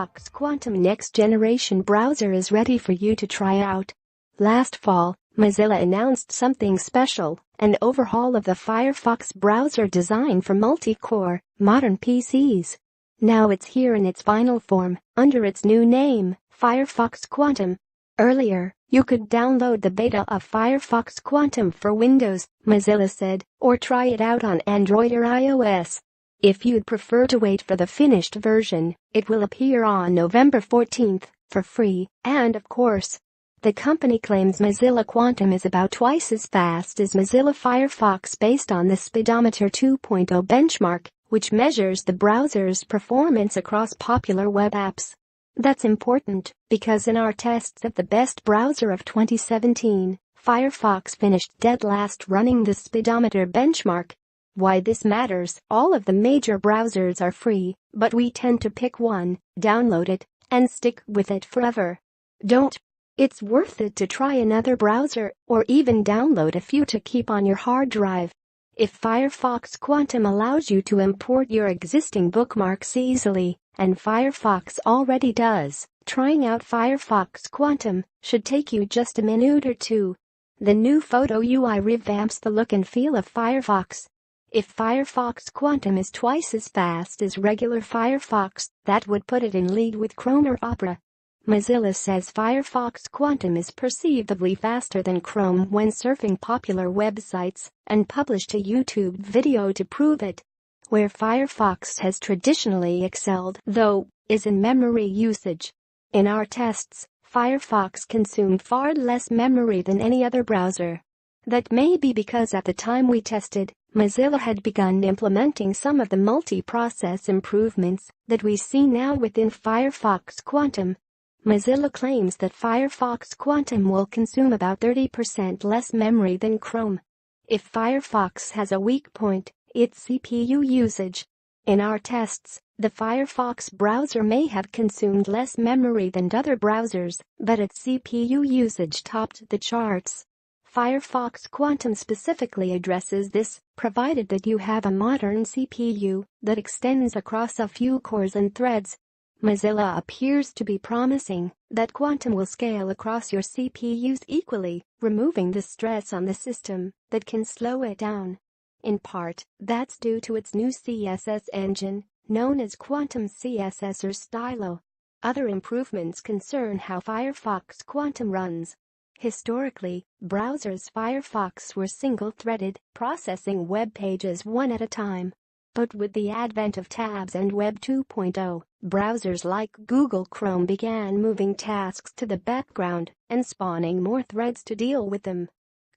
Firefox Quantum next-generation browser is ready for you to try out. Last fall, Mozilla announced something special, an overhaul of the Firefox browser designed for multi-core, modern PCs. Now it's here in its final form, under its new name, Firefox Quantum. Earlier, you could download the beta of Firefox Quantum for Windows, Mozilla said, or try it out on Android or iOS. If you'd prefer to wait for the finished version, it will appear on November 14th, for free, and of course, the company claims Mozilla Quantum is about twice as fast as Mozilla Firefox based on the Speedometer 2.0 benchmark, which measures the browser's performance across popular web apps. That's important, because in our tests of the best browser of 2017, Firefox finished dead last running the Speedometer benchmark. Why this matters: all of the major browsers are free, but we tend to pick one, download it, and stick with it forever. Don't. It's worth it to try another browser, or even download a few to keep on your hard drive. If Firefox Quantum allows you to import your existing bookmarks easily, and Firefox already does, trying out Firefox Quantum should take you just a minute or two. The new photo UI revamps the look and feel of Firefox. If Firefox Quantum is twice as fast as regular Firefox, that would put it in league with Chrome or Opera. Mozilla says Firefox Quantum is perceivably faster than Chrome when surfing popular websites, and published a YouTube video to prove it. Where Firefox has traditionally excelled, though, is in memory usage. In our tests, Firefox consumed far less memory than any other browser. That may be because at the time we tested, Mozilla had begun implementing some of the multi-process improvements that we see now within Firefox Quantum. Mozilla claims that Firefox Quantum will consume about 30% less memory than Chrome. If Firefox has a weak point, it's CPU usage. In our tests, the Firefox browser may have consumed less memory than other browsers, but its CPU usage topped the charts. Firefox Quantum specifically addresses this, provided that you have a modern CPU that extends across a few cores and threads. Mozilla appears to be promising that Quantum will scale across your CPUs equally, removing the stress on the system that can slow it down. In part, that's due to its new CSS engine, known as Quantum CSS or Stylo. Other improvements concern how Firefox Quantum runs. Historically, browsers Firefox were single-threaded, processing web pages one at a time. But with the advent of tabs and Web 2.0, browsers like Google Chrome began moving tasks to the background and spawning more threads to deal with them.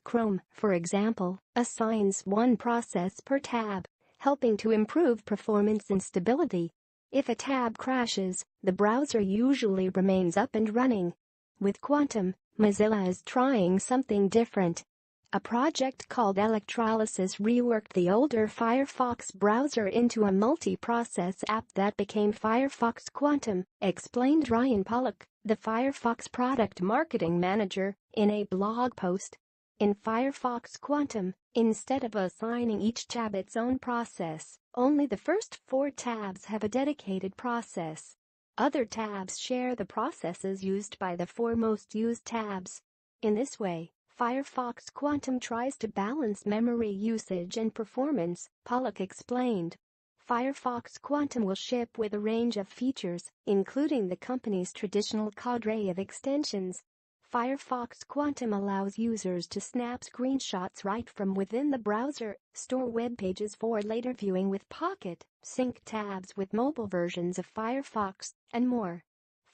Chrome, for example, assigns one process per tab, helping to improve performance and stability. If a tab crashes, the browser usually remains up and running. With Quantum, Mozilla is trying something different. A project called Electrolysis reworked the older Firefox browser into a multi-process app that became Firefox Quantum, explained Ryan Pollock, the Firefox product marketing manager, in a blog post. In Firefox Quantum, instead of assigning each tab its own process, only the first 4 tabs have a dedicated process. Other tabs share the processes used by the 4 most used tabs. In this way, Firefox Quantum tries to balance memory usage and performance, Pollock explained. Firefox Quantum will ship with a range of features, including the company's traditional cadre of extensions. Firefox Quantum allows users to snap screenshots right from within the browser, store web pages for later viewing with Pocket, sync tabs with mobile versions of Firefox, and more.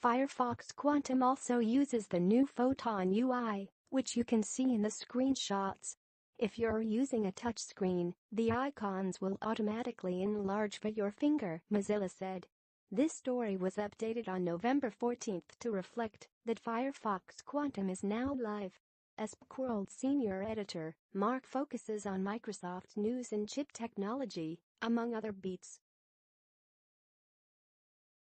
Firefox Quantum also uses the new Photon UI, which you can see in the screenshots. If you're using a touchscreen, the icons will automatically enlarge for your finger, Mozilla said. This story was updated on November 14th to reflect that Firefox Quantum is now live. As World senior editor, Mark focuses on Microsoft news and chip technology, among other beats.